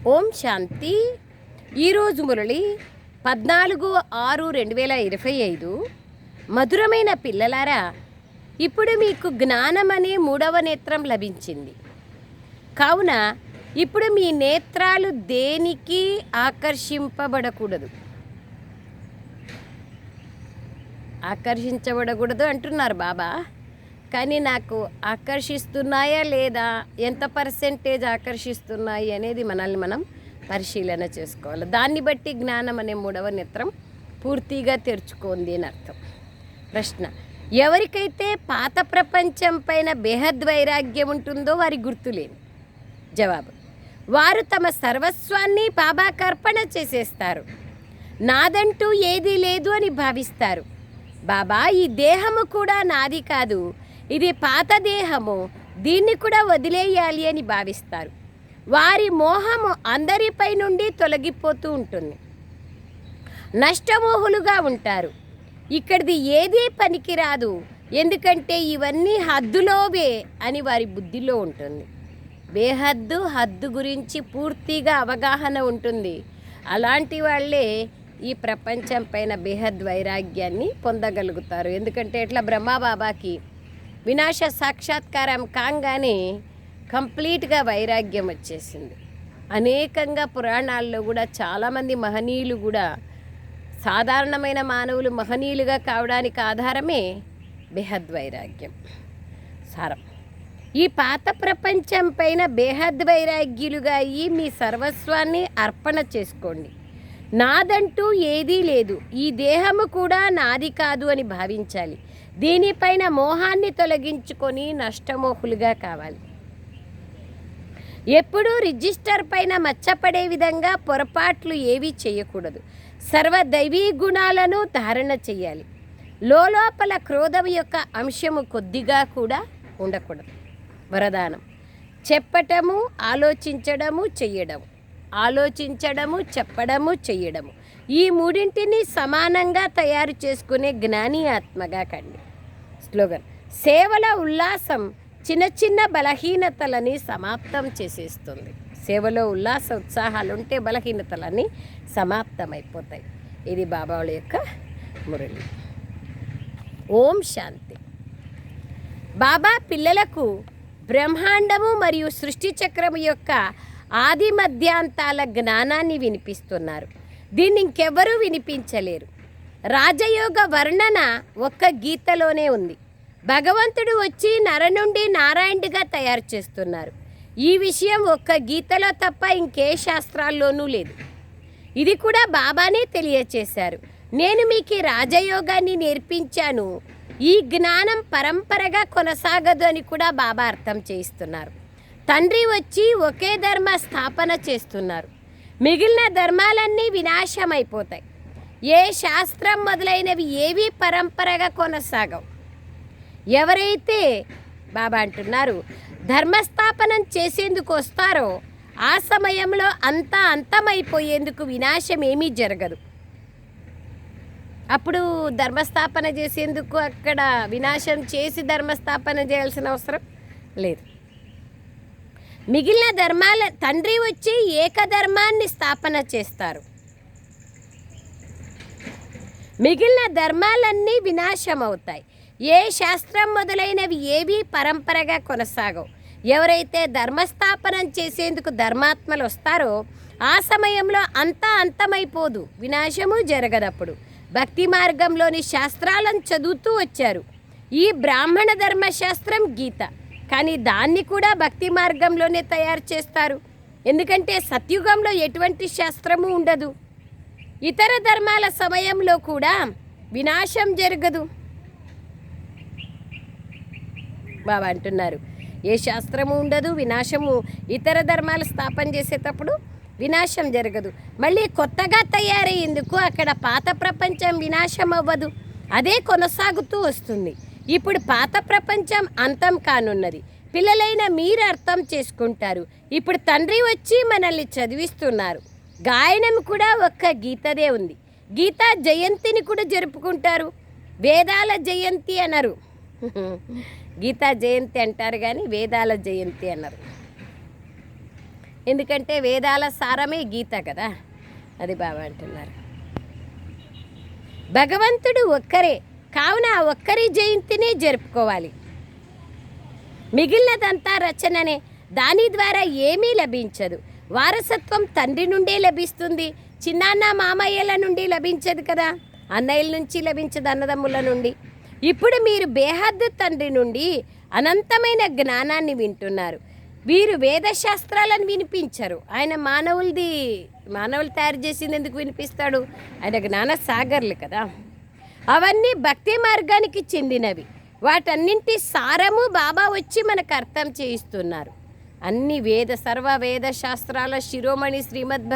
ఓం శాంతి. ఈరోజు మురళి 14/6/2025. మధురమైన పిల్లలారా, ఇప్పుడు మీకు జ్ఞానం అనే 3వ నేత్రం లభించింది. కావున ఇప్పుడు మీ నేత్రాలు దేనికి ఆకర్షింపబడకూడదు అంటున్నారు బాబా. కానీ నాకు ఆకర్షిస్తున్నాయా లేదా, ఎంత పర్సెంటేజ్ ఆకర్షిస్తున్నాయి అనేది మనల్ని మనం పరిశీలన చేసుకోవాలి. దాన్ని బట్టి జ్ఞానం అనే 3వ నేత్రం పూర్తిగా తెరుచుకోంది అని అర్థం. ప్రశ్న: ఎవరికైతే పాత ప్రపంచం పైన బేహద్ వైరాగ్యం ఉంటుందో వారి గుర్తులేని. జవాబు: వారు తమ సర్వస్వాన్ని బాబాకు అర్పణ చేసేస్తారు. నాదంటూ ఏదీ లేదు అని భావిస్తారు. బాబా, ఈ దేహము కూడా నాది కాదు, ఇది పాత దేహము, దీన్ని కూడా వదిలేయాలి అని భావిస్తారు. వారి మోహము అందరిపై నుండి తొలగిపోతూ ఉంటుంది. నష్టమోహులుగా ఉంటారు. ఇక్కడిది ఏదీ పనికిరాదు, ఎందుకంటే ఇవన్నీ హద్దులోవే అని వారి బుద్ధిలో ఉంటుంది. బేహద్దు హద్దు గురించి పూర్తిగా అవగాహన ఉంటుంది. అలాంటి వాళ్ళే ఈ ప్రపంచం పైన బేహద్ వైరాగ్యాన్ని పొందగలుగుతారు. ఎందుకంటే ఇట్లా బ్రహ్మబాబాకి వినాశ సాక్షాత్కారం కాగానే కంప్లీట్గా వైరాగ్యం వచ్చేసింది. అనేకంగా పురాణాల్లో కూడా చాలామంది మహనీయులు కూడా, సాధారణమైన మానవులు మహనీయులుగా కావడానికి ఆధారమే బేహద్ వైరాగ్యం. సారం: ఈ పాత ప్రపంచం పైన బేహద్ వైరాగ్యులుగా అయ్యి మీ సర్వస్వాన్ని అర్పణ చేసుకోండి. నాదంటూ ఏదీ లేదు, ఈ దేహము కూడా నాది కాదు అని భావించాలి. దీనిపైన మోహాన్ని తొలగించుకొని నష్టమోహులుగా కావాలి. ఎప్పుడూ రిజిస్టర్ పైన మచ్చపడే విధంగా పొరపాట్లు ఏవీ చేయకూడదు. సర్వదైవీ గుణాలను ధారణ చేయాలి. లోపల క్రోధం యొక్క అంశము కొద్దిగా కూడా ఉండకూడదు. వరదానం: చెప్పటము, ఆలోచించడము, చెయ్యడము. ఆలోచించడము, చెప్పడము, చెయ్యడము, ఈ మూడింటిని సమానంగా తయారు చేసుకునే జ్ఞాని ఆత్మగా కండి. స్లోగన్: సేవల ఉల్లాసం చిన్న చిన్న బలహీనతలని సమాప్తం చేసేస్తుంది. సేవలో ఉల్లాస ఉత్సాహాలు ఉంటే బలహీనతలన్నీ సమాప్తమైపోతాయి. ఇది బాబాల యొక్క మురళి. ఓం శాంతి. బాబా పిల్లలకు బ్రహ్మాండము మరియు సృష్టి చక్రము యొక్క ఆది మధ్యాంతాల జ్ఞానాన్ని వినిపిస్తున్నారు. దీన్ని ఇంకెవరూ వినిపించలేరు. రాజయోగ వర్ణన ఒక్క గీతలోనే ఉంది. భగవంతుడు వచ్చి నర నుండి నారాయణుడిగా తయారు చేస్తున్నారు. ఈ విషయం ఒక్క గీతలో తప్ప ఇంకే శాస్త్రాల్లోనూ లేదు. ఇది కూడా బాబానే తెలియచేశారు. నేను మీకు ఈ రాజయోగాన్ని నేర్పించాను, ఈ జ్ఞానం పరంపరగా కొనసాగదు అని కూడా బాబా అర్థం చేయిస్తున్నారు. తండ్రి వచ్చి ఒకే ధర్మ స్థాపన చేస్తున్నారు. మిగిలిన ధర్మాలన్నీ వినాశమైపోతాయి. ఏ శాస్త్రం మొదలైనవి ఏవీ పరంపరగా కొనసాగవు. ఎవరైతే బాబా అంటున్నారు ధర్మస్థాపనం చేసేందుకు వస్తారో ఆ సమయంలో అంతా అంతమైపోయేందుకు వినాశం ఏమీ జరగదు. అప్పుడు ధర్మస్థాపన చేసేందుకు అక్కడ వినాశం చేసి ధర్మస్థాపన చేయాల్సిన అవసరం లేదు. మిగిలిన ధర్మాల తండ్రి వచ్చి ఏకధర్మాన్ని స్థాపన చేస్తారు. మిగిలిన ధర్మాలన్నీ వినాశం అవుతాయి. ఏ శాస్త్రం మొదలైనవి ఏవీ పరంపరగా కొనసాగవు. ఎవరైతే ధర్మస్థాపనం చేసేందుకు ధర్మాత్మలు వస్తారో ఆ సమయంలో అంతా అంతమైపోదు, వినాశము జరగదప్పుడు. భక్తి మార్గంలోని శాస్త్రాలను చదువుతూ వచ్చారు. ఈ బ్రాహ్మణ ధర్మశాస్త్రం గీత, కానీ దాన్ని కూడా భక్తి మార్గంలోనే తయారు చేస్తారు. ఎందుకంటే సత్యుగంలో ఎటువంటి శాస్త్రము ఉండదు. ఇతర ధర్మాల సమయంలో కూడా వినాశం జరగదు. బాబా అంటున్నారు ఏ శాస్త్రము ఉండదు, వినాశము. ఇతర ధర్మాల స్థాపన చేసేటప్పుడు వినాశం జరగదు. మళ్ళీ కొత్తగా తయారయ్యేందుకు అక్కడ పాత ప్రపంచం వినాశం అవ్వదు, అదే కొనసాగుతూ వస్తుంది. ఇప్పుడు పాత ప్రపంచం అంతం కానున్నది. పిల్లలైన మీరు అర్థం చేసుకుంటారు. ఇప్పుడు తండ్రి వచ్చి మనల్ని చదివిస్తున్నారు. గాయనం కూడా ఒక్క గీతదే ఉంది. గీతా జయంతిని కూడా జరుపుకుంటారు. వేదాల జయంతి అన్నారు. గీతా జయంతి అంటారు కానీ వేదాల జయంతి అన్నారు. ఎందుకంటే వేదాల సారమే గీత కదా. అది బాబా అంటున్నారు. భగవంతుడు ఒక్కరే కావున ఆ ఒక్కరి జయంతిని జరుపుకోవాలి. మిగిలినదంతా రచననే. దాని ద్వారా ఏమీ లభించదు. వారసత్వం తండ్రి నుండే లభిస్తుంది, చిన్నాన్న మామయ్యల నుండి లభించదు కదా, అన్నయ్యల నుంచి లభించదు, అన్నదమ్ముల నుండి. ఇప్పుడు మీరు బేహద్దు తండ్రి నుండి అనంతమైన జ్ఞానాన్ని వింటున్నారు. వీరు వేదశాస్త్రాలను వినిపించరు. ఆయన మానవులు తయారు చేసింది ఎందుకు వినిపిస్తాడు? ఆయన జ్ఞాన సాగర్లు కదా. అవన్నీ భక్తి మార్గానికి చెందినవి. వాటన్నింటి సారము బాబా వచ్చి మనకు అర్థం చేయిస్తున్నారు. అన్ని సర్వ వేద శాస్త్రాల శిరోమణి శ్రీమద్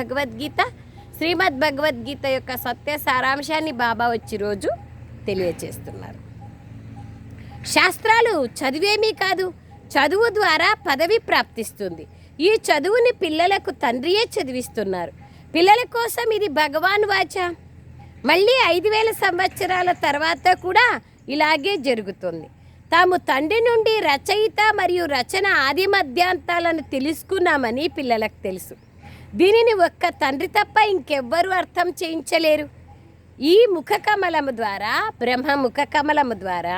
భగవద్గీత యొక్క సత్య సారాంశాన్ని బాబా వచ్చి రోజు తెలియచేస్తున్నారు. శాస్త్రాలు చదివేమీ కాదు, చదువు ద్వారా పదవి ప్రాప్తిస్తుంది. ఈ చదువుని పిల్లలకు తండ్రియే చదివిస్తున్నారు. పిల్లల కోసం ఇది భగవాన్ వాచ. మళ్ళీ 5000 సంవత్సరాల తర్వాత కూడా ఇలాగే జరుగుతుంది. తాము తండ్రి నుండి రచయిత మరియు రచన ఆది మధ్యాంతాలను తెలుసుకున్నామని పిల్లలకు తెలుసు. దీనిని ఒక్క తండ్రి తప్ప ఇంకెవ్వరూ అర్థం చేయించలేరు. ఈ ముఖ కమలము ద్వారా, బ్రహ్మ ముఖ కమలము ద్వారా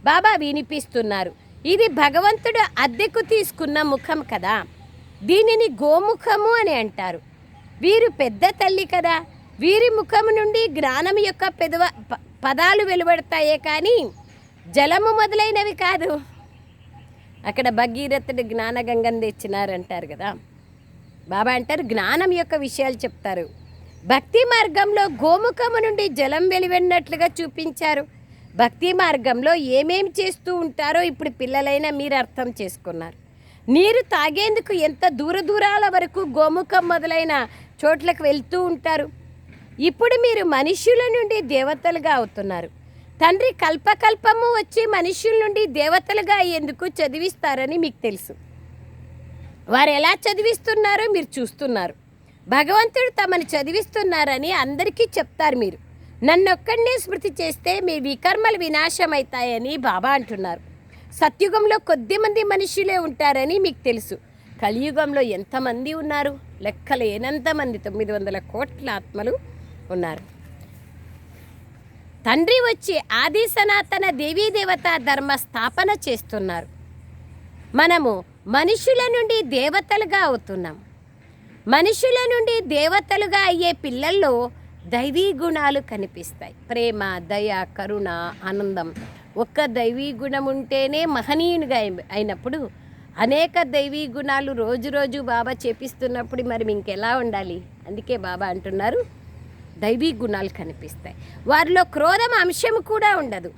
బాబా వినిపిస్తున్నారు. ఇది భగవంతుడు అద్దెకు తీసుకున్న ముఖం కదా. దీనిని గోముఖము అని అంటారు. వీరు పెద్ద తల్లి కదా. వీరి ముఖము నుండి జ్ఞానం యొక్క పదాలు వెలువడతాయే కానీ జలము మొదలైనవి కాదు. అక్కడ భగీరథుడు జ్ఞానగంగను తెచ్చినారంటారు కదా. బాబా అంటారు జ్ఞానం యొక్క విషయాలు చెప్తారు. భక్తి మార్గంలో గోముఖము నుండి జలం వెలువడినట్లుగా చూపించారు. భక్తి మార్గంలో ఏమేమి చేస్తూ ఉంటారో ఇప్పుడు పిల్లలైనా మీరు అర్థం చేసుకున్నారు. నీరు తాగేందుకు ఎంత దూరాల వరకు గోముఖం మొదలైన చోట్లకు వెళ్తూ ఉంటారు. ఇప్పుడు మీరు మనుష్యుల నుండి దేవతలుగా అవుతున్నారు. తండ్రి కల్పకల్పము వచ్చి మనుష్యుల నుండి దేవతలుగా అయ్యేందుకు చదివిస్తారని మీకు తెలుసు. వారు ఎలా చదివిస్తున్నారో మీరు చూస్తున్నారు. భగవంతుడు తమను చదివిస్తున్నారని అందరికీ చెప్తారు. మీరు నన్నొక్కడినే స్మృతి చేస్తే మీ వికర్మలు వినాశమవుతాయని బాబా అంటున్నారు. సత్యుగంలో కొద్దిమంది మనుషులే ఉంటారని మీకు తెలుసు. కలియుగంలో ఎంతమంది ఉన్నారు? లెక్కలేనంతమంది, 900 కోట్ల ఆత్మలు ఉన్నారు. తండ్రి వచ్చి ఆది సనాతన దేవతా ధర్మ స్థాపన చేస్తున్నారు. మనము మనుషుల నుండి దేవతలుగా అవుతున్నాం. మనుషుల నుండి దేవతలుగా అయ్యే పిల్లల్లో దైవీ గుణాలు కనిపిస్తాయి. ప్రేమ, దయ, కరుణ, ఆనందం. ఒక్క దైవీ గుణం ఉంటేనే మహనీయునిగా అయినప్పుడు అనేక దైవీ గుణాలు రోజు రోజు బాబా చేపిస్తున్నప్పుడు మరి ఇంకెలా ఉండాలి? అందుకే బాబా అంటున్నారు దైవీ గుణాలు కనిపిస్తాయి. వారిలో క్రోధం అంశం కూడా ఉండదు.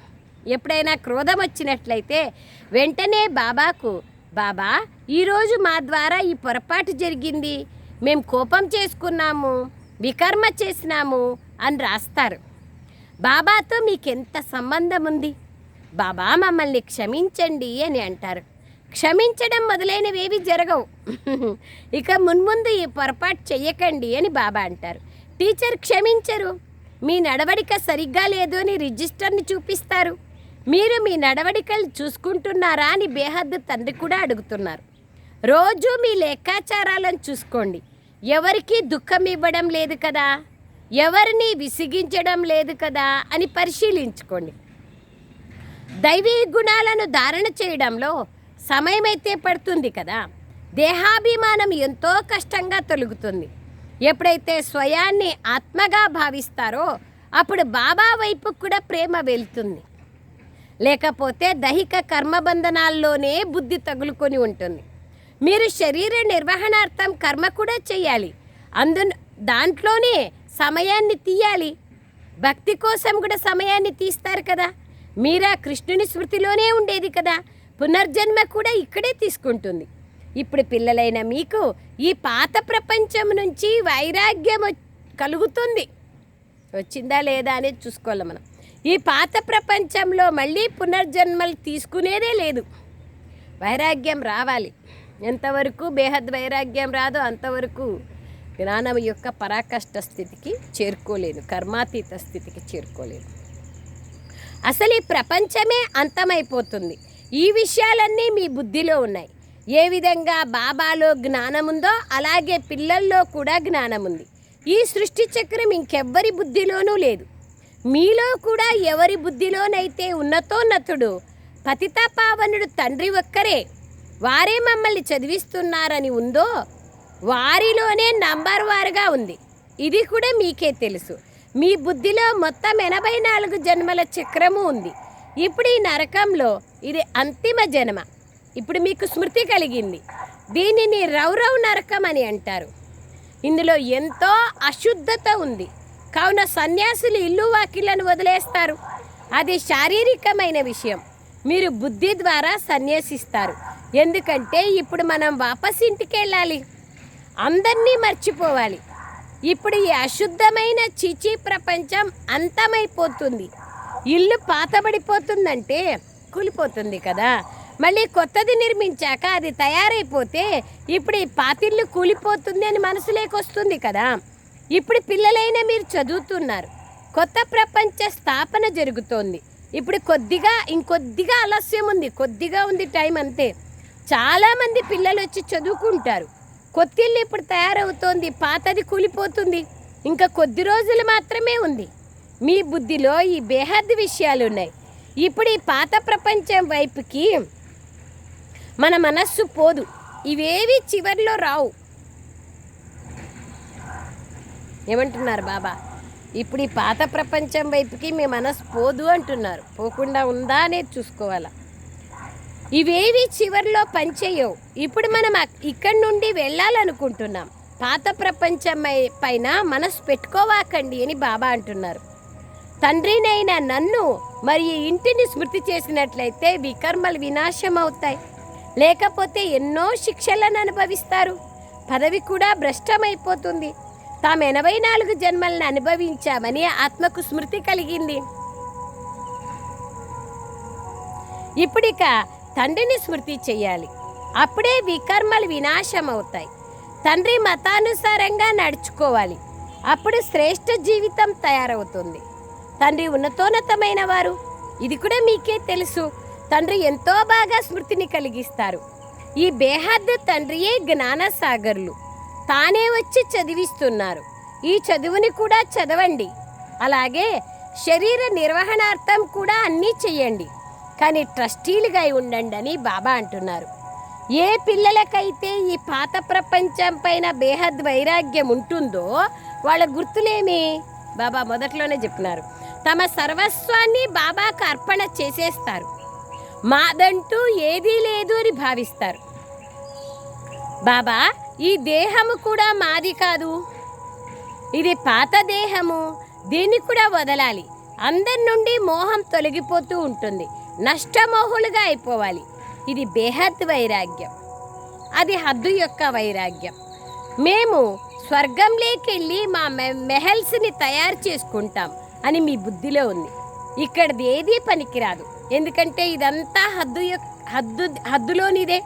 ఎప్పుడైనా క్రోధం వచ్చినట్లయితే వెంటనే బాబాకు, బాబా ఈరోజు మా ద్వారా ఈ పొరపాటు జరిగింది, మేము కోపం చేసుకున్నాము, వికర్మ చేసినాము అని రాస్తారు. బాబాతో మీకెంత సంబంధం ఉంది? బాబా మమ్మల్ని క్షమించండి అని అంటారు. క్షమించడం మొదలైనవేవి జరగవు. ఇక మున్ముందు ఈ పొరపాటు చెయ్యకండి అని బాబా అంటారు. టీచర్ క్షమించరు. మీ నడవడిక సరిగ్గా లేదు అని రిజిస్టర్ని చూపిస్తారు. మీరు మీ నడవడికలు చూసుకుంటున్నారా అని బేహద్దు తండ్రి కూడా అడుగుతున్నారు. రోజు మీ లెక్కాచారాలను చూసుకోండి. ఎవరికి దుఃఖం ఇవ్వడం లేదు కదా, ఎవరిని విసిగించడం లేదు కదా అని పరిశీలించుకోండి. దైవీ గుణాలను ధారణ చేయడంలో సమయమైతే పడుతుంది కదా. దేహాభిమానం ఎంతో కష్టంగా తొలగుతుంది. ఎప్పుడైతే స్వయాన్ని ఆత్మగా భావిస్తారో అప్పుడు బాబా వైపు కూడా ప్రేమ వెళ్తుంది. లేకపోతే దైహిక కర్మబంధనాల్లోనే బుద్ధి తగులుకొని ఉంటుంది. మీరు శరీర నిర్వహణార్థం కర్మ కూడా చేయాలి. దాంట్లోనే సమయాన్ని తీయాలి. భక్తి కోసం కూడా సమయాన్ని తీస్తారు కదా. మీరా కృష్ణుని స్మృతిలోనే ఉండేది కదా. పునర్జన్మ కూడా ఇక్కడే తీసుకుంటుంది. ఇప్పుడు పిల్లలైన మీకు ఈ పాత ప్రపంచం నుంచి వైరాగ్యం కలుగుతుంది. వచ్చిందా లేదా అనేది చూసుకోవాలి మనం. ఈ పాత ప్రపంచంలో మళ్ళీ పునర్జన్మలు తీసుకునేదే లేదు. వైరాగ్యం రావాలి. ఎంతవరకు బేహద్ వైరాగ్యం రాదో అంతవరకు జ్ఞానం యొక్క పరాకాష్ఠ స్థితికి చేరుకోలేదు, కర్మాతీత స్థితికి చేరుకోలేదు. అసలు ఈ ప్రపంచమే అంతమైపోతుంది. ఈ విషయాలన్నీ మీ బుద్ధిలో ఉన్నాయి. ఏ విధంగా బాబాలో జ్ఞానం ఉందో అలాగే పిల్లల్లో కూడా జ్ఞానం ఉంది. ఈ సృష్టి చక్రం ఇంకెవ్వరి బుద్ధిలోనూ లేదు. మీలో కూడా ఎవరి బుద్ధిలోనైతే ఉన్నతోన్నతుడు పతితపావనుడు తండ్రి ఒక్కరే, వారే మమ్మల్ని చదివిస్తున్నారని ఉందో వారిలోనే నంబర్ వారుగా ఉంది. ఇది కూడా మీకే తెలుసు. మీ బుద్ధిలో మొత్తం 84 జన్మల చక్రము ఉంది. ఇప్పుడు ఈ నరకంలో ఇది అంతిమ జన్మ. ఇప్పుడు మీకు స్మృతి కలిగింది. దీనిని రౌరవ్ నరకం అని అంటారు. ఇందులో ఎంతో అశుద్ధత ఉంది. కావున సన్యాసులు ఇల్లు వాకిళ్లను వదిలేస్తారు. అది శారీరకమైన విషయం. మీరు బుద్ధి ద్వారా సన్యాసిస్తారు. ఎందుకంటే ఇప్పుడు మనం వాపస్ ఇంటికి వెళ్ళాలి, అందరినీ మర్చిపోవాలి. ఇప్పుడు ఈ అశుద్ధమైన చీచీ ప్రపంచం అంతమైపోతుంది. ఇల్లు పాతబడిపోతుందంటే కూలిపోతుంది కదా. మళ్ళీ కొత్తది నిర్మించాక అది తయారైపోతే ఇప్పుడు ఈ పాతిళ్ళు కూలిపోతుంది అని మనసులోకి వస్తుంది కదా. ఇప్పుడు పిల్లలైనా మీరు చదువుతున్నారు, కొత్త ప్రపంచ స్థాపన జరుగుతోంది. ఇప్పుడు ఇంకొద్దిగా ఆలస్యం ఉంది, కొద్దిగా ఉంది టైం అంతే. చాలామంది పిల్లలు వచ్చి చదువుకుంటారు. కొత్తిల్లు ఇప్పుడు తయారవుతోంది, పాతది కూలిపోతుంది. ఇంకా కొద్ది రోజులు మాత్రమే ఉంది. మీ బుద్ధిలో ఈ బేహద్ విషయాలు ఉన్నాయి. ఇప్పుడు ఈ పాత ప్రపంచం వైపుకి మన మనస్సు పోదు. ఇవేవి చివరిలో రావు. ఏమంటున్నారు బాబా? ఇప్పుడు ఈ పాత ప్రపంచం వైపుకి మీ మనస్సు పోదు అంటున్నారు. పోకుండా ఉందా అనేది చూసుకోవాలా. ఇవేవి చివరిలో పనిచేయవు. ఇప్పుడు మనం ఇక్కడి నుండి వెళ్ళాలనుకుంటున్నాం. పాత ప్రపంచం పైన మనసు పెట్టుకోవాకండి అని బాబా అంటున్నారు. తండ్రినైనా నన్ను మరి ఈ ఇంటిని స్మృతి చేసినట్లయితే వికర్మలు వినాశం అవుతాయి. లేకపోతే ఎన్నో శిక్షలను అనుభవిస్తారు. పదవి కూడా భ్రష్టమైపోతుంది. తాము 84 జన్మలను అనుభవించామని ఆత్మకు స్మృతి కలిగింది. ఇప్పుడిక తండ్రిని స్మృతి చెయ్యాలి. అప్పుడే వికర్మలు వినాశం అవుతాయి. తండ్రి మతానుసారంగా నడుచుకోవాలి. అప్పుడు శ్రేష్ఠ జీవితం తయారవుతుంది. తండ్రి ఉన్నతోన్నతమైన వారు. ఇది కూడా మీకే తెలుసు. తండ్రి ఎంతో బాగా స్మృతిని కలిగిస్తారు. ఈ బేహద్ తండ్రియే జ్ఞానసాగర్లు. తానే వచ్చి చదివిస్తున్నారు. ఈ చదువుని కూడా చదవండి. అలాగే శరీర నిర్వహణార్థం కూడా అన్నీ చెయ్యండి. కానీ ట్రస్టీలుగా ఉండండి అని బాబా అంటున్నారు. ఏ పిల్లలకైతే ఈ పాత ప్రపంచం పైన బేహద్ వైరాగ్యం ఉంటుందో వాళ్ళ గుర్తులేమి? బాబా మొదట్లోనే చెప్పినారు, తమ సర్వస్వాన్ని బాబాకు అర్పణ చేసేస్తారు. మాదంటూ ఏదీ లేదు అని భావిస్తారు. బాబా, ఈ దేహము కూడా మాది కాదు, ఇది పాత దేహము, దీన్ని కూడా వదలాలి. అందరి నుండి మోహం తొలగిపోతూ ఉంటుంది. నష్టమోహులుగా అయిపోవాలి. ఇది బేహద్ వైరాగ్యం. అది హద్దు యొక్క వైరాగ్యం. మేము స్వర్గంలోకెళ్ళి మా మెహల్స్ని తయారు చేసుకుంటాం అని మీ బుద్ధిలో ఉంది. ఇక్కడది ఏదీ పనికిరాదు. ఎందుకంటే ఇదంతా హద్దులోనిదే.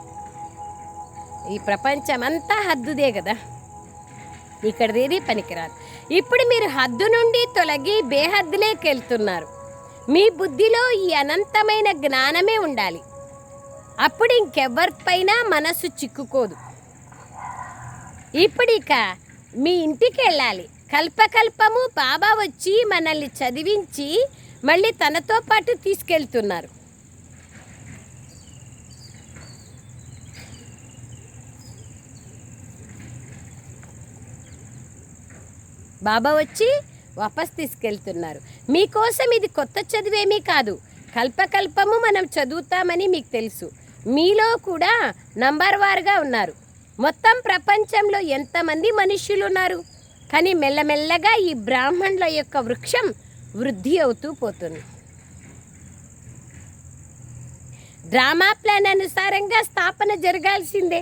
ఈ ప్రపంచం అంతా హద్దుదే కదా. ఇక్కడదేది పనికిరాదు. ఇప్పుడు మీరు హద్దు నుండి తొలగి బేహద్దులోకి వెళ్తున్నారు. మీ బుద్ధిలో ఈ అనంతమైన జ్ఞానమే ఉండాలి. అప్పుడు ఇంకెవరిపైనా మనసు చిక్కుకోదు. ఇప్పుడిక మీ ఇంటికి వెళ్ళాలి. కల్పకల్పము బాబా వచ్చి మనల్ని చదివించి మళ్ళీ తనతో పాటు తీసుకెళ్తున్నారు. బాబా వచ్చి వాపస్ తీసుకెళ్తున్నారు. మీకోసం ఇది కొత్త చదువేమీ కాదు. కల్పకల్పము మనం చదువుతామని మీకు తెలుసు. మీలో కూడా నంబర్ వారుగా ఉన్నారు. మొత్తం ప్రపంచంలో ఎంతమంది మనుష్యులు ఉన్నారు? కానీ మెల్లమెల్లగా ఈ బ్రాహ్మణుల యొక్క వృక్షం వృద్ధి అవుతూ పోతుంది. డ్రామా ప్లాన్ అనుసారంగా స్థాపన జరగాల్సిందే.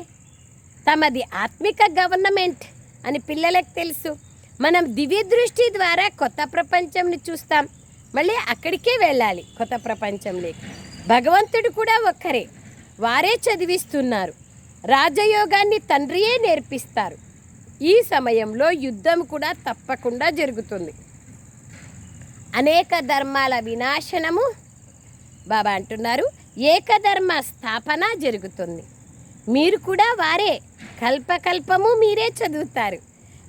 తమది ఆత్మిక గవర్నమెంట్ అని పిల్లలకు తెలుసు. మనం దివ్య దృష్టి ద్వారా కొత్త ప్రపంచంని చూస్తాం. మళ్ళీ అక్కడికే వెళ్ళాలి, కొత్త ప్రపంచంలోకి. భగవంతుడు కూడా ఒక్కరే, వారే చదివిస్తున్నారు. రాజయోగాన్ని తండ్రియే నేర్పిస్తారు. ఈ సమయంలో యుద్ధం కూడా తప్పకుండా జరుగుతుంది. అనేక ధర్మాల వినాశనము బాబా అంటున్నారు, ఏకధర్మ స్థాపన జరుగుతుంది. మీరు కూడా వారే, కల్పకల్పము మీరే చదువుతారు.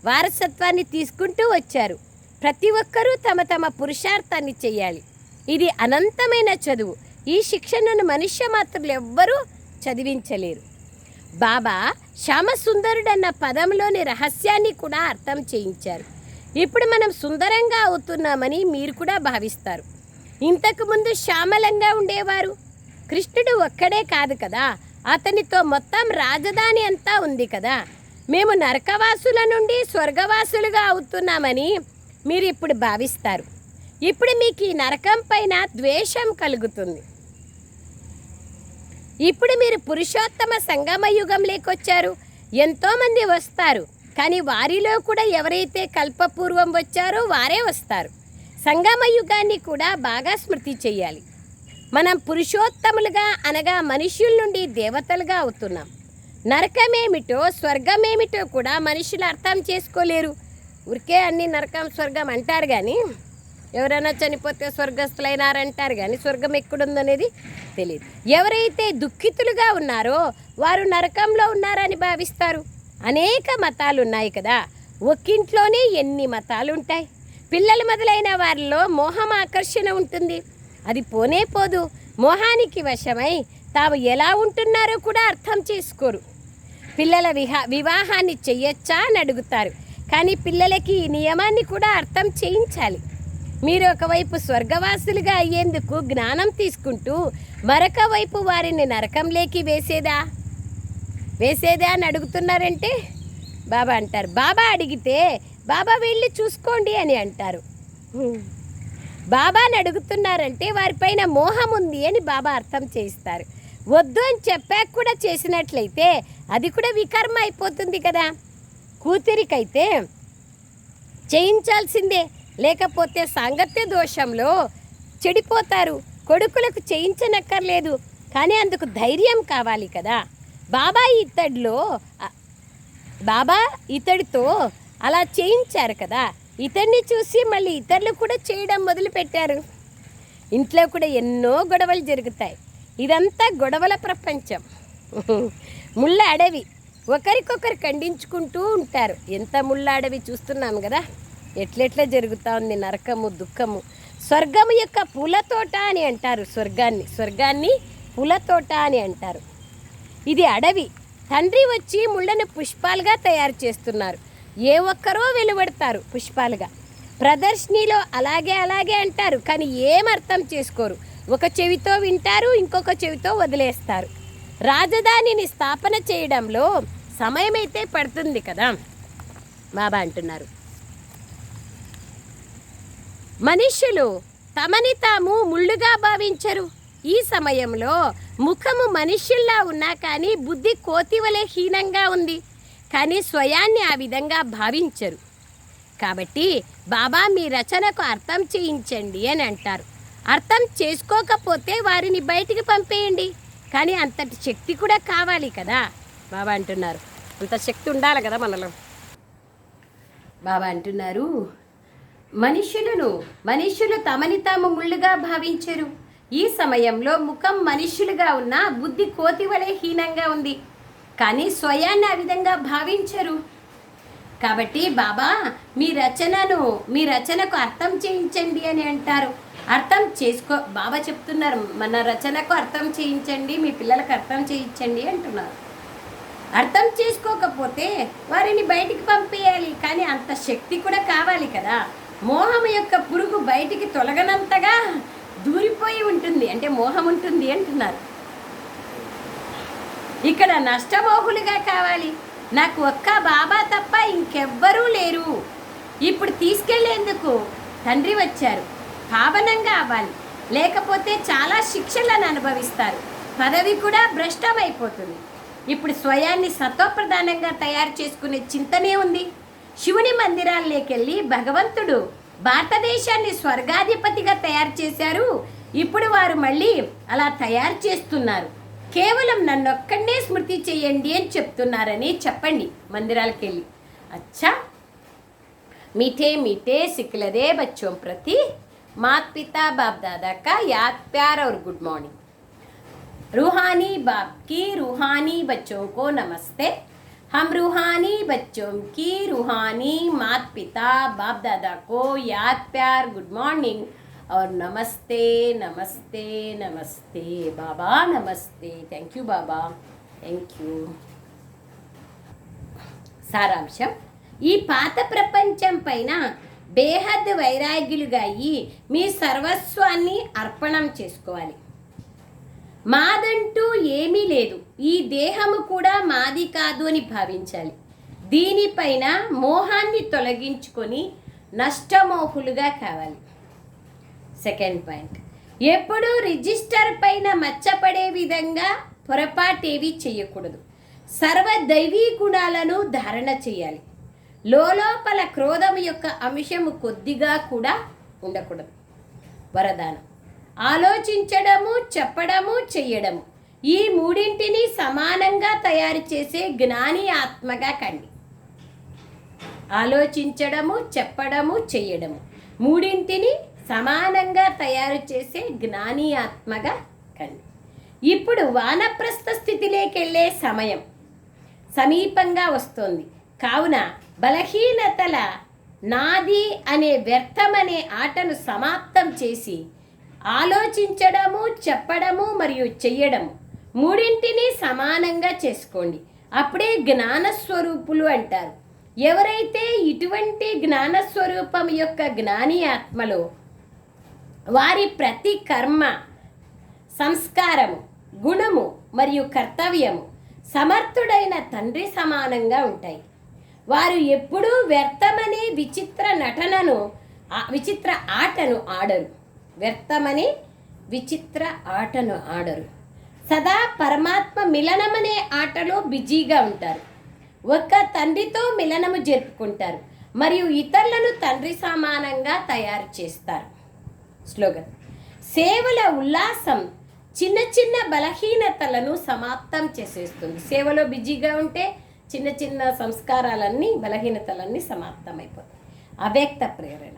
వారసత్వాన్ని తీసుకుంటూ వచ్చారు. ప్రతి ఒక్కరూ తమ తమ పురుషార్థాన్ని చెయ్యాలి. ఇది అనంతమైన చదువు. ఈ శిక్షణను మనుష్య మాత్రులు ఎవ్వరూ చదివించలేరు. బాబా శ్యామసుందరుడన్న పదంలోని రహస్యాన్ని కూడా అర్థం చేయించారు. ఇప్పుడు మనం సుందరంగా అవుతున్నామని మీరు కూడా భావిస్తారు. ఇంతకుముందు శ్యామలంగా ఉండేవారు. కృష్ణుడు ఒక్కడే కాదు కదా, అతనితో మొత్తం రాజధాని అంతా ఉంది కదా. మేము నరకవాసుల నుండి స్వర్గవాసులుగా అవుతున్నామని మీరు ఇప్పుడు భావిస్తారు. ఇప్పుడు మీకు ఈ నరకం పైన ద్వేషం కలుగుతుంది. ఇప్పుడు మీరు పురుషోత్తమ సంగమ యుగంలోకి వచ్చారు. ఎంతోమంది వస్తారు, కానీ వారిలో కూడా ఎవరైతే కల్పపూర్వం వచ్చారో వారే వస్తారు. సంగమ యుగాన్ని కూడా బాగా స్మృతి చేయాలి. మనం పురుషోత్తములుగా అనగా మనుష్యుల నుండి దేవతలుగా అవుతున్నాం. నరకమేమిటో స్వర్గమేమిటో కూడా మనుషులు అర్థం చేసుకోలేరు. ఊరికే అన్ని నరకం స్వర్గం అంటారు, కానీ ఎవరైనా చనిపోతే స్వర్గస్థులైనారంటారు, కానీ స్వర్గం ఎక్కడుందనేది తెలియదు. ఎవరైతే దుఃఖితులుగా ఉన్నారో వారు నరకంలో ఉన్నారని భావిస్తారు. అనేక మతాలు ఉన్నాయి కదా, ఒక్కింట్లోనే ఎన్ని మతాలు ఉంటాయి. పిల్లలు మొదలైన వారిలో మోహం ఆకర్షణ ఉంటుంది. అది పోనే పోదు. మోహానికి వశమై తాము ఎలా ఉంటున్నారో కూడా అర్థం చేసుకోరు. పిల్లల వివాహాన్ని చెయ్యొచ్చా అని అడుగుతారు, కానీ పిల్లలకి ఈ నియమాన్ని కూడా అర్థం చేయించాలి. మీరు ఒకవైపు స్వర్గవాసులుగా అయ్యేందుకు జ్ఞానం తీసుకుంటూ మరొక వైపు వారిని నరకంలోకి వేసేదా అని అడుగుతున్నారంటే బాబా అంటారు. బాబా అడిగితే బాబా వెళ్ళి చూసుకోండి అని అంటారు. బాబాని అడుగుతున్నారంటే వారిపైన మోహం ఉంది అని బాబా అర్థం చేయిస్తారు. వద్దు అని చెప్పాక కూడా చేసినట్లయితే అది కూడా వికర్మ అయిపోతుంది కదా. కూతురికైతే చేయించాల్సిందే, లేకపోతే సాంగత్య దోషంలో చెడిపోతారు. కొడుకులకు చేయించనక్కర్లేదు, కానీ అందుకు ధైర్యం కావాలి కదా. బాబా ఇతడితో అలా చేయించారు కదా. ఇతన్ని చూసి మళ్ళీ ఇతరులు కూడా చేయడం మొదలుపెట్టారు. ఇంట్లో కూడా ఎన్నో గొడవలు జరుగుతాయి. ఇదంతా గొడవల ప్రపంచం, ముళ్ళ అడవి. ఒకరికొకరు ఖండించుకుంటూ ఉంటారు. ఎంత ముళ్ళ అడవి చూస్తున్నాం కదా, ఎట్లెట్లా జరుగుతూ ఉంది నరకము, దుఃఖము. స్వర్గము యొక్క పూలతోట అని అంటారు. స్వర్గాన్ని పూలతోట అని అంటారు. ఇది అడవి. తండ్రి వచ్చి ముళ్ళను పుష్పాలుగా తయారు చేస్తున్నారు. ఏ ఒక్కరో వెలువడతారు పుష్పాలుగా. ప్రదర్శనలో అలాగే అంటారు, కానీ ఏం అర్థం చేసుకోరు. ఒక చెవితో వింటారు, ఇంకొక చెవితో వదిలేస్తారు. రాజధానిని స్థాపన చేయడంలో సమయం అయితే పడుతుంది కదా. బాబా అంటున్నారు, మనుష్యులు తమని తాము ముళ్ళుగా భావించరు. ఈ సమయంలో ముఖము మనుష్యుల్లా ఉన్నా కానీ బుద్ధి కోతివలే హీనంగా ఉంది, కానీ స్వయాన్ని ఆ విధంగా భావించరు. కాబట్టి బాబా మీ రచనకు అర్థం చేయించండి అని అంటారు. అర్థం చేసుకోకపోతే వారిని బయటికి పంపేయండి, కానీ అంతటి శక్తి కూడా కావాలి కదా. బాబా అంటున్నారు, అంత శక్తి ఉండాలి కదా మనలో. బాబా అంటున్నారు, మనుష్యులు తమని తాము ముళ్ళుగా భావించరు. ఈ సమయంలో ముఖం మనుష్యులుగా ఉన్న బుద్ధి కోతివలే హీనంగా ఉంది, కానీ స్వయాన్ని ఆ విధంగా భావించరు. కాబట్టి బాబా మీ రచనకు అర్థం చేయించండి అని అంటారు. అర్థం చేసుకో బాబా చెప్తున్నారు, మన రచనకు అర్థం చేయించండి, మీ పిల్లలకు అర్థం చేయించండి అంటున్నారు. అర్థం చేసుకోకపోతే వారిని బయటికి పంపేయాలి, కానీ అంత శక్తి కూడా కావాలి కదా. మోహం యొక్క పురుగు బయటికి తొలగనంతగా దూరిపోయి ఉంటుంది, అంటే మోహం ఉంటుంది అంటున్నారు. ఇక్కడ నష్టమోహులుగా కావాలి. నాకు ఒక్క బాబా తప్ప ఇంకెవ్వరూ లేరు. ఇప్పుడు తీసుకెళ్లేందుకు తండ్రి వచ్చారు. పావనంగా అవ్వాలి, లేకపోతే చాలా శిక్షలను అనుభవిస్తారు. పదవి కూడా భ్రష్టమైపోతుంది. ఇప్పుడు స్వయాన్ని సత్వప్రధానంగా తయారు చేసుకునే చింతనే ఉంది. శివుని మందిరాల్లోకెళ్ళి భగవంతుడు భారతదేశాన్ని స్వర్గాధిపతిగా తయారు చేశారు. ఇప్పుడు వారు మళ్ళీ అలా తయారు చేస్తున్నారు. కేవలం నన్నొక్కడే స్మృతి చేయండి అని చెప్తున్నారని చెప్పండి మందిరాలకు వెళ్ళి. అచ్చా, मीठे मीठे सिखलरे बच्चों प्रति माता पिता बाप दादा का याद प्यार और गुड मॉर्निंग. रूहानी बाप की रूहानी बच्चों को नमस्ते। हम रूहानी बच्चों की रूहानी माता पिता बाप दादा को याद प्यार गुड मॉर्निंग और नमस्ते नमस्ते नमस्ते बाबा नमस्ते। Thank you Baba, thank you. సారాంశం: ఈ పాత ప్రపంచం పైన బేహద్ వైరాగ్యులుగా అయ్యి మీ సర్వస్వాన్ని అర్పణం చేసుకోవాలి. మాదంటూ ఏమీ లేదు, ఈ దేహము కూడా మాది కాదు అని భావించాలి. దీనిపైన మోహాన్ని తొలగించుకొని నష్టమోహులుగా కావాలి. సెకండ్ పాయింట్: ఎప్పుడూ రిజిస్టర్ పైన మచ్చపడే విధంగా పొరపాటేవి చేయకూడదు. సర్వదైవీ గుణాలను ధారణ చేయాలి. లోపల క్రోధం యొక్క అంశము కొద్దిగా కూడా ఉండకూడదు. వరదానం: ఆలోచించడము, చెప్పడము, చెయ్యడము ఈ మూడింటిని సమానంగా తయారు చేసే జ్ఞాని ఆత్మగా కండి. ఆలోచించడము, చెప్పడము, చెయ్యడము మూడింటిని సమానంగా తయారు చేసే జ్ఞాని ఆత్మగా కండి. ఇప్పుడు వానప్రస్థ స్థితిలోకి వెళ్ళే సమయం సమీపంగా వస్తోంది. కావున బలహీనతల నాది అనే వ్యర్థమనే ఆటను సమాప్తం చేసి ఆలోచించడము, చెప్పడము మరియు చెయ్యడము మూడింటిని సమానంగా చేసుకోండి. అప్పుడే జ్ఞానస్వరూపులు అంటారు. ఎవరైతే ఇటువంటి జ్ఞానస్వరూపం యొక్క జ్ఞాని ఆత్మలో వారి ప్రతి కర్మ, సంస్కారము, గుణము మరియు కర్తవ్యము సమర్థుడైన తండ్రి సమానంగా ఉంటాయి. వారు ఎప్పుడూ వ్యర్థమనే విచిత్ర ఆటను ఆడరు. వ్యర్థమనే విచిత్ర ఆటను ఆడరు. సదా పరమాత్మ మిలనమనే ఆటలో బిజీగా ఉంటారు. ఒక్క తండ్రితో మిలనము జరుపుకుంటారు మరియు ఇతరులను తండ్రి సమానంగా తయారు చేస్తారు. స్లోగన్: సేవల ఉల్లాసం చిన్న చిన్న బలహీనతలను సమాప్తం చేసేస్తుంది. సేవలో బిజీగా ఉంటే చిన్న చిన్న సంస్కారాలన్నీ, బలహీనతలన్నీ సమాప్తమైపోతాయి. అవ్యక్త ప్రేరణ: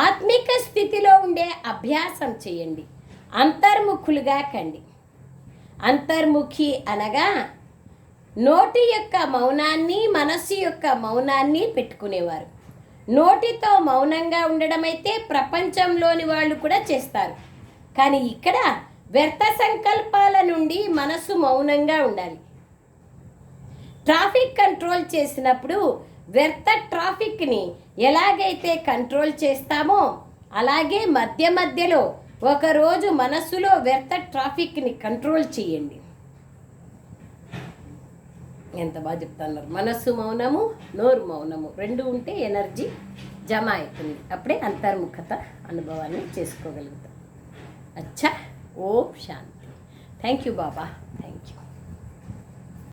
ఆత్మిక స్థితిలో ఉండే అభ్యాసం చేయండి. అంతర్ముఖులుగా కండి. అంతర్ముఖి అనగా నోటి యొక్క మౌనాన్ని, మనస్సు యొక్క మౌనాన్ని పెట్టుకునేవారు. నోటితో మౌనంగా ఉండడం అయితే ప్రపంచంలోని వాళ్ళు కూడా చేస్తారు. కానీ ఇక్కడ వ్యర్థ సంకల్పాల నుండి మనసు మౌనంగా ఉండాలి. ట్రాఫిక్ కంట్రోల్ చేసినప్పుడు వ్యర్థ ట్రాఫిక్ని ఎలాగైతే కంట్రోల్ చేస్తామో అలాగే మధ్య మధ్యలో ఒకరోజు మనస్సులో వ్యర్థ ట్రాఫిక్ని కంట్రోల్ చేయండి. ఎంత బాగా చెప్తున్నారు. మనస్సు మౌనము, నోరు మౌనము రెండు ఉంటే ఎనర్జీ జమ అవుతుంది. అప్పుడే అంతర్ముఖత అనుభవాన్ని చేసుకోగలుగుతాం. అచ్చా, ఓం శాంతి. Thank you Baba.